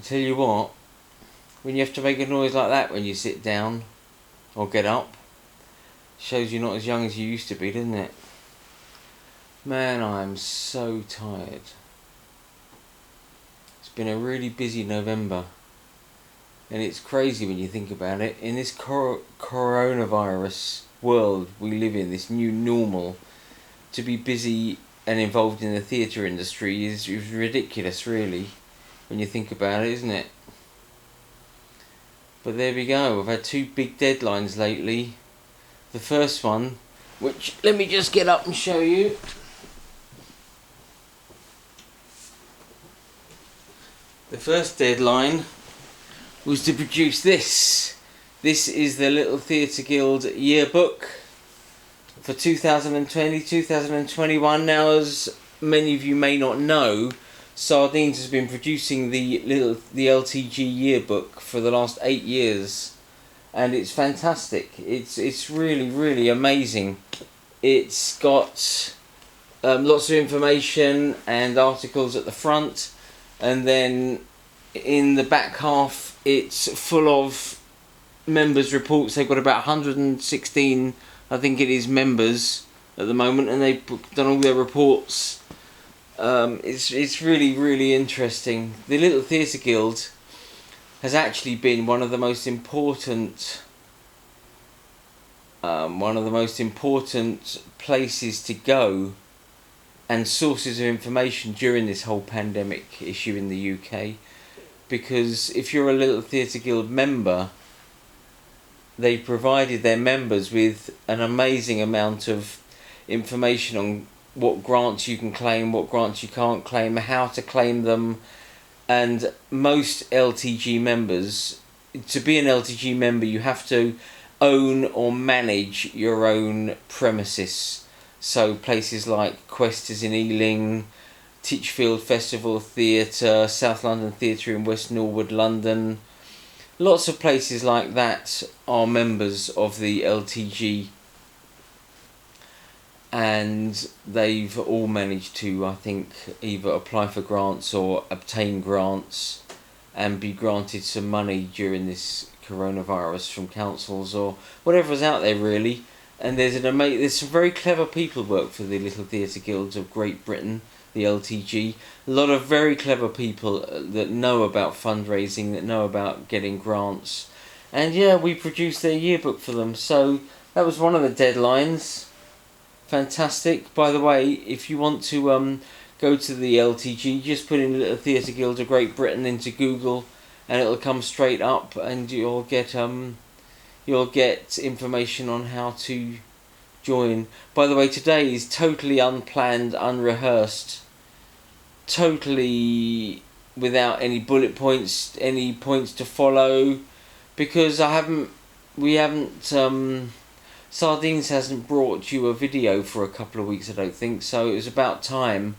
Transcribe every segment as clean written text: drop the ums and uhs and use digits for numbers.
tell you what, when you have to make a noise like that when you sit down or get up, shows you're not as young as you used to be, doesn't it? Man, I'm so tired. It's been a really busy November. And it's crazy when you think about it. In this coronavirus world we live in, this new normal, to be busy and involved in the theatre industry is ridiculous, really, when you think about it, isn't it? But there we go. I've had 2 big deadlines lately. The first one, which let me just get up and show you. The first deadline was to produce this. This is the Little Theatre Guild yearbook for 2020-2021. Now, as many of you may not know, Sardines has been producing the LTG yearbook for the last 8 years, and it's fantastic. It's really amazing. It's got lots of information and articles at the front, and then in the back half it's full of members' reports. They've got about 116, I think it is, members at the moment, and they've done all their reports. It's really interesting. The Little Theatre Guild has actually been one of the most important places to go and sources of information during this whole pandemic issue in the UK, because if you're a Little Theatre Guild member, they provided their members with an amazing amount of information on what grants you can claim, what grants you can't claim, how to claim them. And most LTG members, to be an LTG member, you have to own or manage your own premises. So places like Questers in Ealing, Titchfield Festival Theatre, South London Theatre in West Norwood, London. Lots of places like that are members of the LTG, and they've all managed to, I think, either apply for grants or obtain grants and be granted some money during this coronavirus from councils or whatever's out there, really. And there's some very clever people who work for the Little Theatre Guilds of Great Britain, the LTG. A lot of very clever people that know about fundraising, that know about getting grants. And yeah, we produced their yearbook for them. So that was one of the deadlines. Fantastic. By the way, if you want to go to the LTG, just put in Little Theatre Guild of Great Britain into Google, and it'll come straight up, and you'll get information on how to join. By the way, today is totally unplanned, unrehearsed, totally without any bullet points, any points to follow, because Sardines hasn't brought you a video for a couple of weeks, I don't think, so it was about time.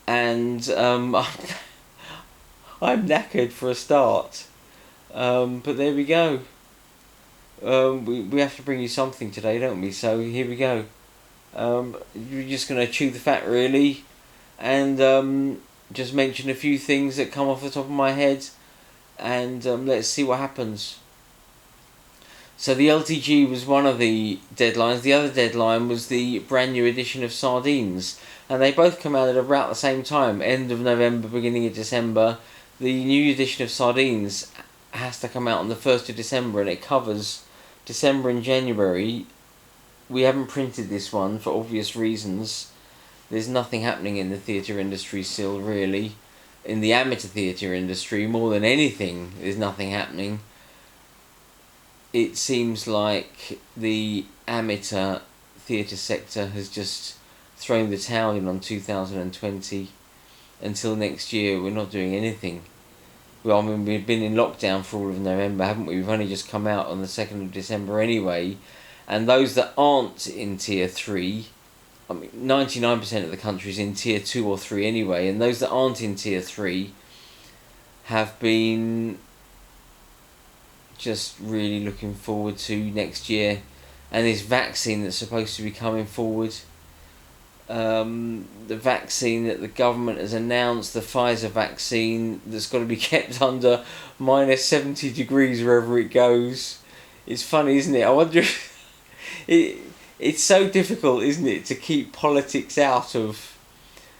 And I'm knackered for a start, but there we go. We have to bring you something today, don't we? So here we go. We're just going to chew the fat, really, and just mention a few things that come off the top of my head, and let's see what happens. So the LTG was one of the deadlines. The other deadline was the brand new edition of Sardines, and they both come out at about the same time, end of November, beginning of December. The new edition of Sardines has to come out on the 1st of December, and it covers December and January. We haven't printed this one for obvious reasons. There's nothing happening in the theatre industry still, really. In the amateur theatre industry, more than anything, there's nothing happening. It seems like the amateur theatre sector has just thrown the towel in on 2020. Until next year, we're not doing anything. Well, I mean, we've been in lockdown for all of November, haven't we? We've only just come out on the 2nd of December anyway. And those that aren't in Tier 3, I mean, 99% of the country's in Tier 2 or 3 anyway, and those that aren't in Tier 3 have been just really looking forward to next year. And this vaccine that's supposed to be coming forward, the vaccine that the government has announced, the Pfizer vaccine, that's got to be kept under minus 70 degrees wherever it goes. It's funny, isn't it? I wonder if it's so difficult, isn't it, to keep politics out of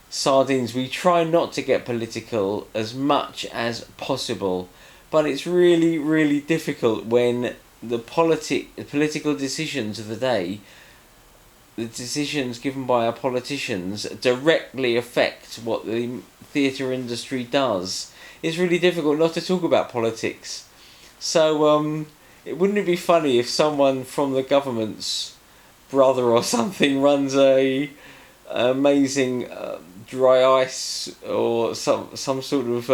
sardines. We try not to get political as much as possible, but it's really, really difficult when the political decisions of the day, the decisions given by our politicians, directly affect what the theatre industry does. It's really difficult not to talk about politics. So, wouldn't it be funny if someone from the government's brother or something runs a amazing dry ice or some sort of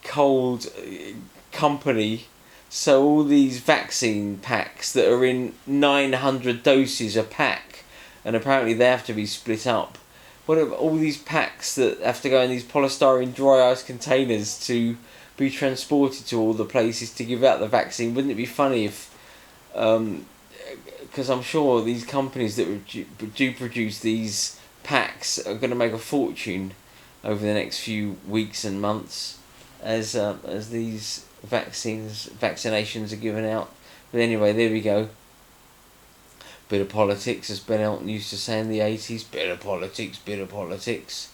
cold company, so all these vaccine packs that are in 900 doses a pack, and apparently they have to be split up. What are all these packs that have to go in these polystyrene dry ice containers to be transported to all the places to give out the vaccine? Wouldn't it be funny if, because I'm sure these companies that do produce these packs are going to make a fortune over the next few weeks and months as these vaccinations are given out. But anyway, there we go. Bit of politics, as Ben Elton used to say in the 80s. Bit of politics, bit of politics.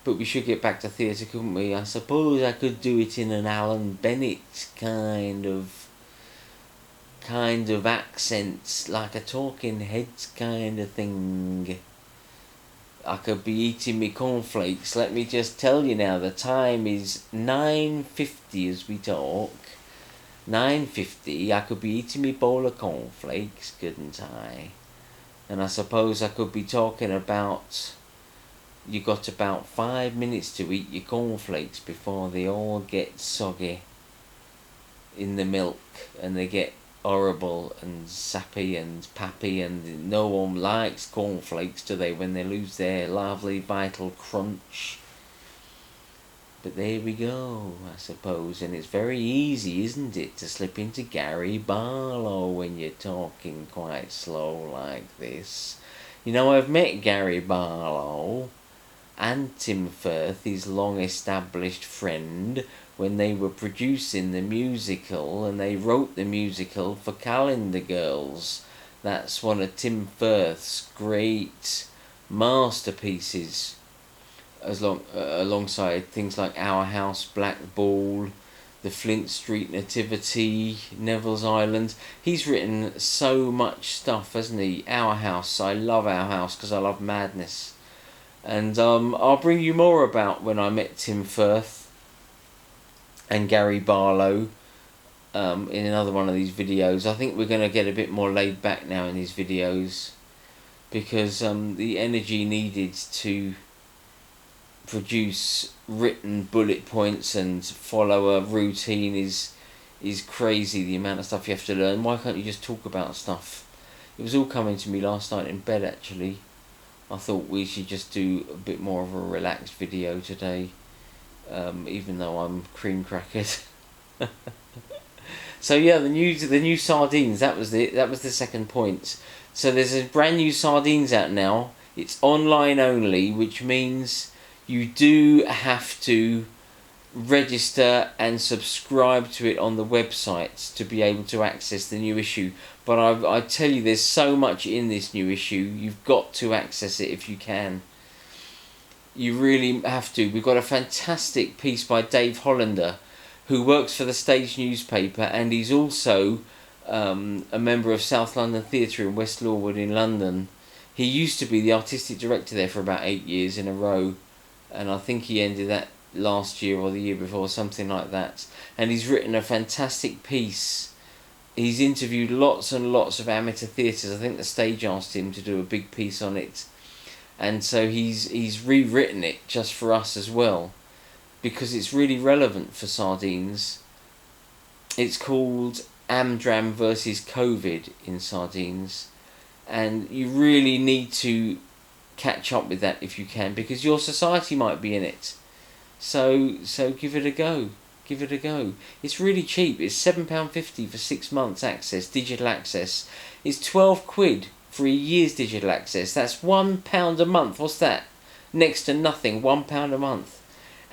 But we should get back to theatre, couldn't we? I suppose I could do it in an Alan Bennett kind of accent, like a Talking Heads kind of thing. I could be eating me cornflakes. Let me just tell you now, the time is 9:50 as we talk. 9:50, I could be eating me bowl of cornflakes, couldn't I? And I suppose I could be talking about, you got about 5 minutes to eat your cornflakes before they all get soggy in the milk and they get horrible and sappy and pappy, and no one likes cornflakes, do they, when they lose their lively vital crunch. But there we go, I suppose, and it's very easy, isn't it, to slip into Gary Barlow when you're talking quite slow like this. You know, I've met Gary Barlow and Tim Firth, his long-established friend, when they were producing the musical, and they wrote the musical for Calendar Girls. That's one of Tim Firth's great masterpieces, alongside things like Our House, Black Ball, the Flint Street Nativity, Neville's Island. He's written so much stuff, hasn't he? Our House, I love Our House because I love madness. And I'll bring you more about when I met Tim Firth and Gary Barlow in another one of these videos. I think we're going to get a bit more laid back now in these videos, because the energy needed to produce written bullet points and follow a routine is crazy, the amount of stuff you have to learn. Why can't you just talk about stuff? It was all coming to me last night in bed, actually. I thought we should just do a bit more of a relaxed video today, even though I'm cream crackered. So yeah, the new sardines. That was the second point. So there's a brand new sardines out now. It's online only, which means you do have to register and subscribe to it on the website to be able to access the new issue. But I tell you, there's so much in this new issue. You've got to access it if you can. You really have to. We've got a fantastic piece by Dave Hollander, who works for the Stage newspaper, and he's also a member of South London Theatre in West Lorwood in London. He used to be the artistic director there for about 8 years in a row, and I think he ended that last year or the year before, something like that. And he's written a fantastic piece. He's interviewed lots and lots of amateur theatres. I think the Stage asked him to do a big piece on it, and so he's rewritten it just for us as well, because it's really relevant for sardines. It's called Am-dram versus COVID in sardines, and you really need to catch up with that if you can, because your society might be in it. So give it a go. Give it a go. It's really cheap. It's £7.50 for 6 months access, digital access. It's £12 for a year's digital access. That's £1 a month. What's that? Next to nothing. £1 a month.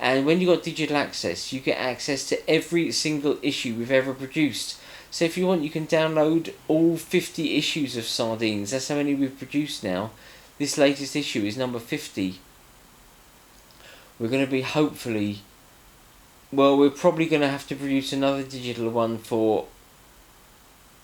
And when you got digital access, you get access to every single issue we've ever produced. So if you want, you can download all 50 issues of Sardines. That's how many we've produced now. This latest issue is number 50. We're going to be hopefully... Well, we're probably going to have to produce another digital one for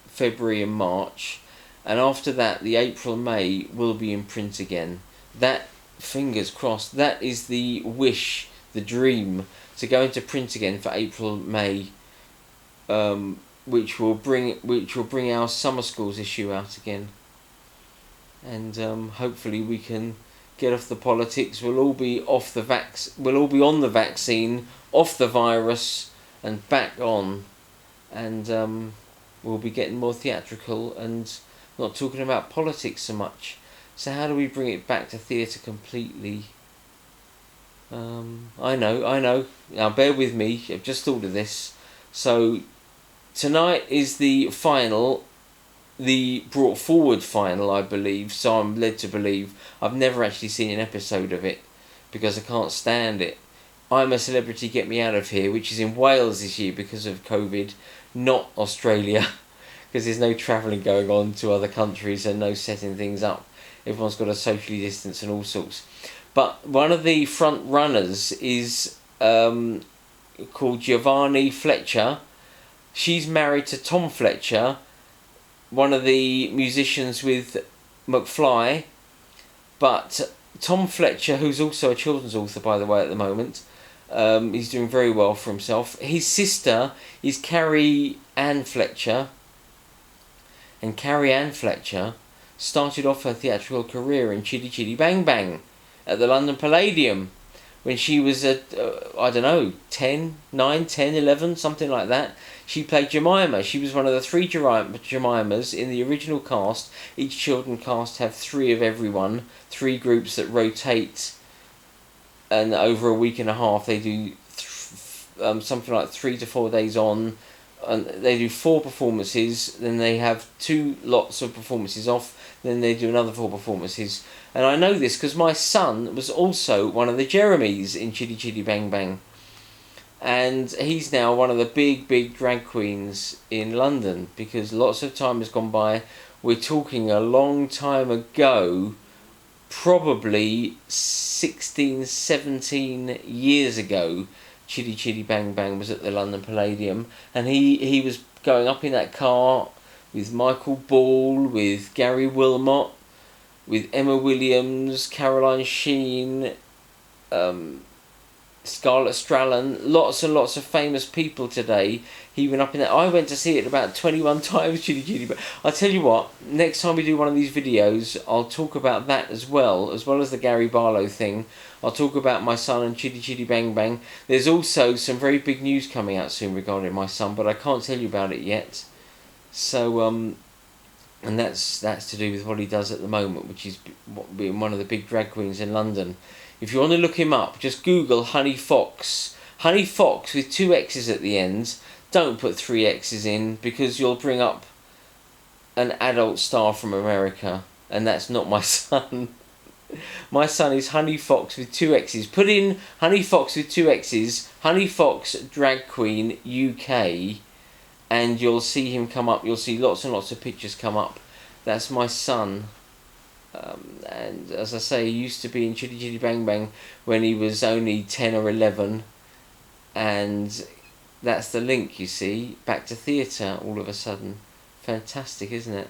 February and March. And after that, the April, May will be in print again. That, fingers crossed, that is the wish, the dream, to go into print again for April, May, which will bring our summer schools issue out again, and hopefully we can get off the politics. We'll all be We'll all be on the vaccine, off the virus, and back on, and we'll be getting more theatrical and not talking about politics so much. So how do we bring it back to theatre completely? I know. Now bear with me, I've just thought of this. So tonight is the final, the brought forward final, I believe, so I'm led to believe. I've never actually seen an episode of it because I can't stand it. I'm a Celebrity, Get Me Out of Here, which is in Wales this year because of COVID, not Australia, because there's no travelling going on to other countries and no setting things up. Everyone's got to socially distance and all sorts. But one of the front runners is called Giovanni Fletcher. She's married to Tom Fletcher, one of the musicians with McFly. But Tom Fletcher, who's also a children's author, by the way, at the moment, he's doing very well for himself. His sister is Carrie Ann Fletcher. And Carrie Ann Fletcher started off her theatrical career in Chitty Chitty Bang Bang at the London Palladium when she was at, 10, 11, something like that. She played Jemima. She was one of the 3 Jemimas in the original cast. Each children cast have 3 of everyone, 3 groups that rotate, and over a week and a half they do something like 3 to 4 days on, and they do 4 performances, then they have 2 lots of performances off, then they do another 4 performances. And I know this because my son was also one of the Jeremys in Chitty Chitty Bang Bang. And he's now one of the big drag queens in London, because lots of time has gone by. We're talking a long time ago, probably 16, 17 years ago, Chitty Chitty Bang Bang was at the London Palladium, and he was going up in that car with Michael Ball, with Gary Wilmot, with Emma Williams, Caroline Sheen, Scarlett Strallen, lots and lots of famous people today. He went up in that. I went to see it about 21 times, Chitty Chitty. But I'll tell you what, next time we do one of these videos, I'll talk about that as well as the Gary Barlow thing. I'll talk about my son and Chitty Chitty Bang Bang. There's also some very big news coming out soon regarding my son, but I can't tell you about it yet. So, and that's to do with what he does at the moment, which is being one of the big drag queens in London. If you want to look him up, just Google Honey Fox. Honey Fox with 2 X's at the end. Don't put 3 X's in, because you'll bring up an adult star from America, and that's not my son. My son is Honey Fox with 2 X's. Put in Honey Fox with 2 X's, Honey Fox Drag Queen UK, and you'll see him come up. You'll see lots and lots of pictures come up. That's my son. And as I say, he used to be in Chitty Chitty Bang Bang when he was only 10 or 11. And that's the link, you see. Back to theatre all of a sudden. Fantastic, isn't it?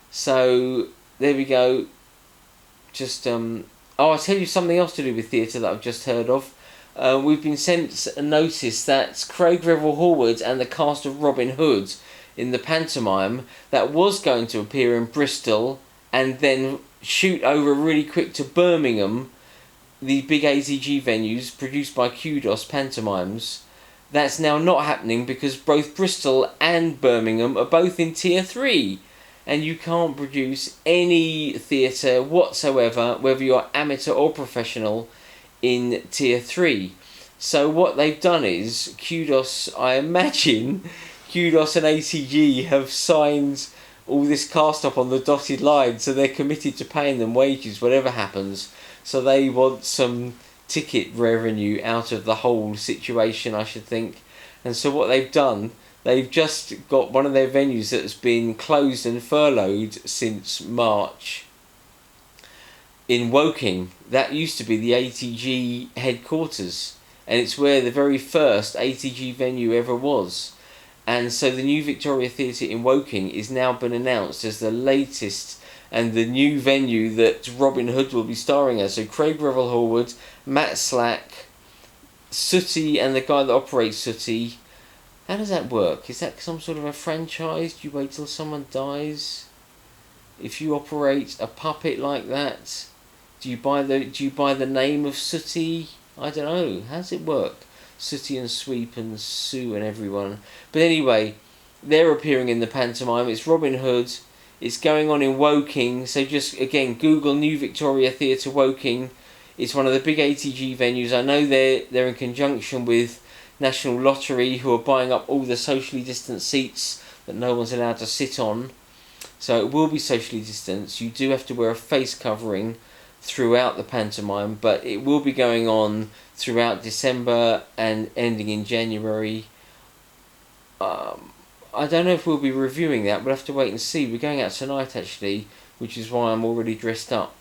So, there we go. Just, I'll tell you something else to do with theatre that I've just heard of. We've been sent a notice that Craig Revel Horwood and the cast of Robin Hood in the pantomime that was going to appear in Bristol and then shoot over really quick to Birmingham, the big AZG venues produced by Kudos Pantomimes, that's now not happening because both Bristol and Birmingham are both in Tier 3. And you can't produce any theatre whatsoever, whether you're amateur or professional, in Tier 3. So what they've done is, Kudos, I imagine, Kudos and ACG have signed all this cast up on the dotted line, so they're committed to paying them wages whatever happens. So they want some ticket revenue out of the whole situation, I should think. And so what they've done, they've just got one of their venues that's been closed and furloughed since March in Woking. That used to be the ATG headquarters, and it's where the very first ATG venue ever was. And so the new Victoria Theatre in Woking is now been announced as the latest and the new venue that Robin Hood will be starring as. So Craig Revel-Horwood, Matt Slack, Sooty, and the guy that operates Sooty. How does that work? Is that some sort of a franchise? Do you wait till someone dies? If you operate a puppet like that, do you buy the name of Sooty? I don't know. How does it work? Sooty and Sweep and Sue and everyone. But anyway, they're appearing in the pantomime. It's Robin Hood. It's going on in Woking. So just, again, Google New Victoria Theatre Woking. It's one of the big ATG venues. I know they're in conjunction with National Lottery, who are buying up all the socially distanced seats that no one's allowed to sit on. So it will be socially distanced. You do have to wear a face covering throughout the pantomime, but it will be going on throughout December and ending in January. I don't know if we'll be reviewing that. We'll have to wait and see. We're going out tonight, actually, which is why I'm already dressed up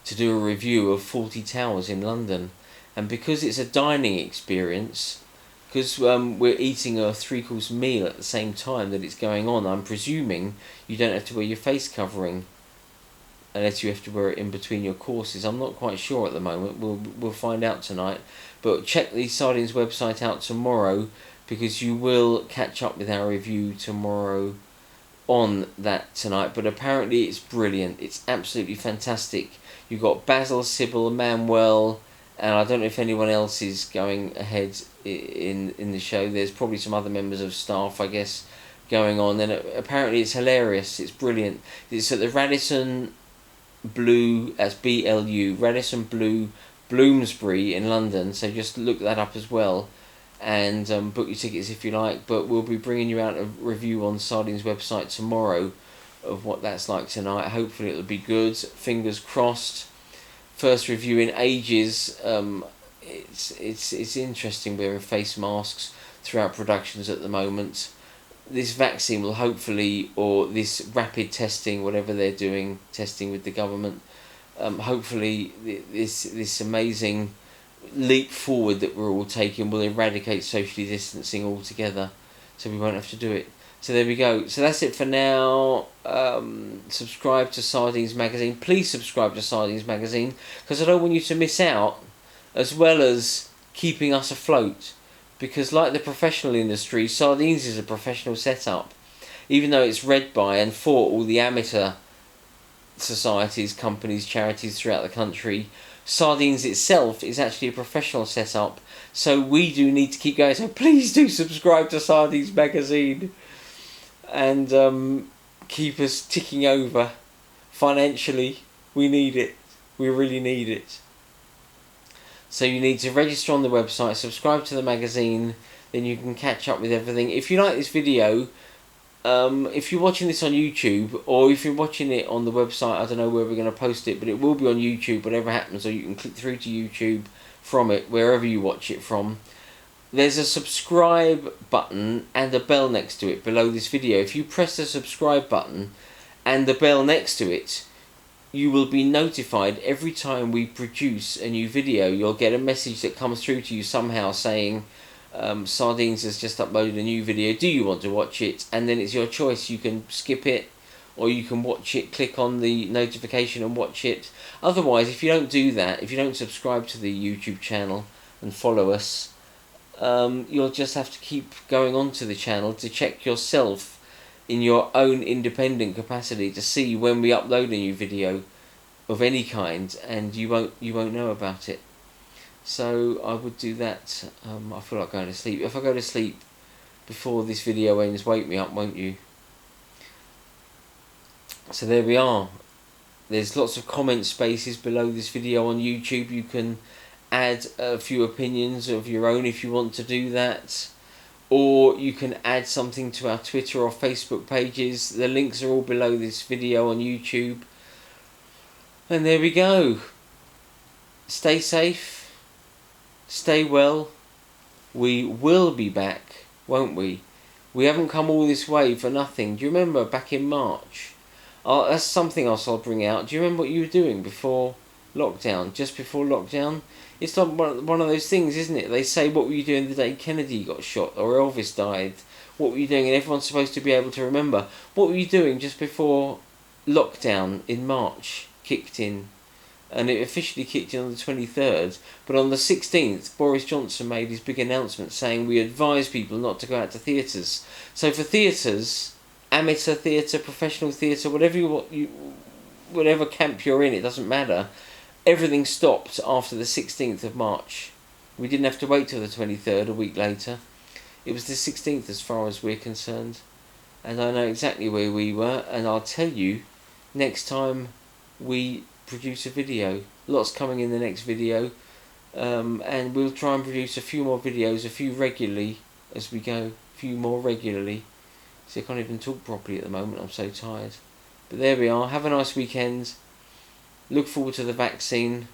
to do a review of 40 Towers in London. And because it's a dining experience, because we're eating a 3-course meal at the same time that it's going on, I'm presuming you don't have to wear your face covering unless you have to wear it in between your courses. I'm not quite sure at the moment. We'll find out tonight. But check the Sardines website out tomorrow, because you will catch up with our review tomorrow on that tonight. But apparently it's brilliant. It's absolutely fantastic. You've got Basil, Sybil, Manuel, and I don't know if anyone else is going ahead in the show. There's probably some other members of staff, I guess, going on. And apparently it's hilarious. It's brilliant. It's at the Radisson Blue, that's BLU, Radisson Blue, Bloomsbury in London. So just look that up as well, and book your tickets if you like. But we'll be bringing you out a review on Sardines website tomorrow of what that's like tonight. Hopefully it'll be good. Fingers crossed. First review in ages. It's interesting wearing face masks throughout productions at the moment. This vaccine will hopefully, or this rapid testing, whatever they're doing, testing with the government, hopefully this amazing leap forward that we're all taking will eradicate socially distancing altogether, so we won't have to do it. So there we go. So that's it for now. Subscribe to Sardines Magazine. Please subscribe to Sardines Magazine, because I don't want you to miss out, as well as keeping us afloat. Because like the professional industry, Sardines is a professional setup. Even though it's read by and for all the amateur societies, companies, charities throughout the country, Sardines itself is actually a professional setup. So we do need to keep going. So please do subscribe to Sardines Magazine. And keep us ticking over financially. We need it. We really need it. So you need to register on the website, subscribe to the magazine, then you can catch up with everything. If you like this video, if you're watching this on YouTube, or if you're watching it on the website, I don't know where we're going to post it, but it will be on YouTube, whatever happens, or you can click through to YouTube from it, wherever you watch it from. There's a subscribe button and a bell next to it below this video. If you press the subscribe button and the bell next to it, you will be notified every time we produce a new video. You'll get a message that comes through to you somehow saying Sardines has just uploaded a new video. Do you want to watch it? And then it's your choice. You can skip it, or you can watch it, click on the notification and watch it. Otherwise, if you don't do that, if you don't subscribe to the YouTube channel and follow us, you'll just have to keep going on to the channel to check yourself in your own independent capacity to see when we upload a new video of any kind, and you won't know about it. So I would do that. I feel like going to sleep. If I go to sleep before this video ends, wake me up, won't you? So there we are. There's lots of comment spaces below this video on YouTube. You can add a few opinions of your own if you want to do that, or you can add something to our Twitter or Facebook pages. The links are all below this video on YouTube. And there we go. Stay safe, stay well. We will be back, won't we? We haven't come all this way for nothing. Do you remember back in March? That's something else I'll bring out. Do you remember what you were doing before lockdown? Just before lockdown? It's like one of those things, isn't it? They say, what were you doing the day Kennedy got shot or Elvis died? What were you doing? And everyone's supposed to be able to remember. What were you doing just before lockdown in March kicked in? And it officially kicked in on the 23rd, but on the 16th, Boris Johnson made his big announcement saying we advise people not to go out to theatres. So for theatres, amateur theatre, professional theatre, whatever camp you're in, it doesn't matter. Everything stopped after the 16th of March. We didn't have to wait till the 23rd, a week later. It was the 16th as far as we're concerned. And I know exactly where we were, and I'll tell you next time we produce a video. Lots coming in the next video, and we'll try and produce a few more videos, a few regularly as we go, a few more regularly. See, I can't even talk properly at the moment, I'm so tired. But there we are. Have a nice weekend. Look forward to the vaccine,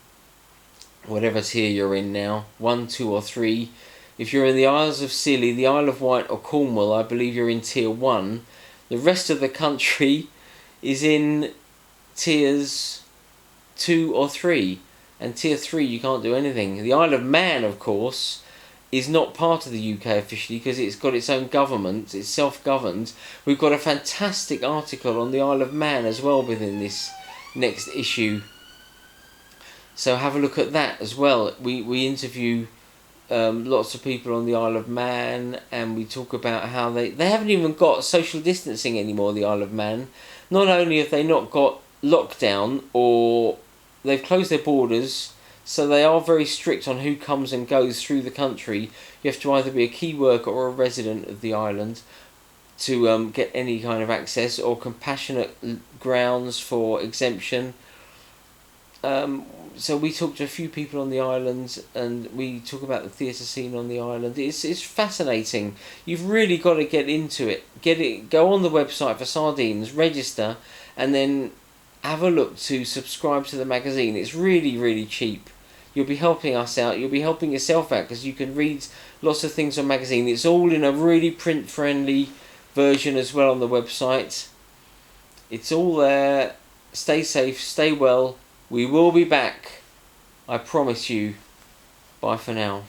whatever tier you're in now, 1, 2 or 3. If you're in the Isles of Scilly, the Isle of Wight or Cornwall, I believe you're in tier 1. The rest of the country is in tiers 2 or 3, and tier 3 you can't do anything. The Isle of Man, of course, is not part of the UK officially because it's got its own government, it's self-governed. We've got a fantastic article on the Isle of Man as well within this next issue, so have a look at that as well. We interview lots of people on the Isle of Man, and we talk about how they haven't even got social distancing anymore, the Isle of Man. Not only have they not got lockdown, or they've closed their borders, so they are very strict on who comes and goes through the country. You have to either be a key worker or a resident of the island to get any kind of access, or compassionate grounds for exemption. So we talked to a few people on the island, and we talk about the theatre scene on the island. It's fascinating. You've really got to get into it. Go on the website for Sardines, register, and then have a look to subscribe to the magazine. It's really, really cheap. You'll be helping us out. You'll be helping yourself out because you can read lots of things on magazine. It's all in a really print-friendly version as well on the website. It's all there. Stay safe, stay well. We will be back. I promise you. Bye for now.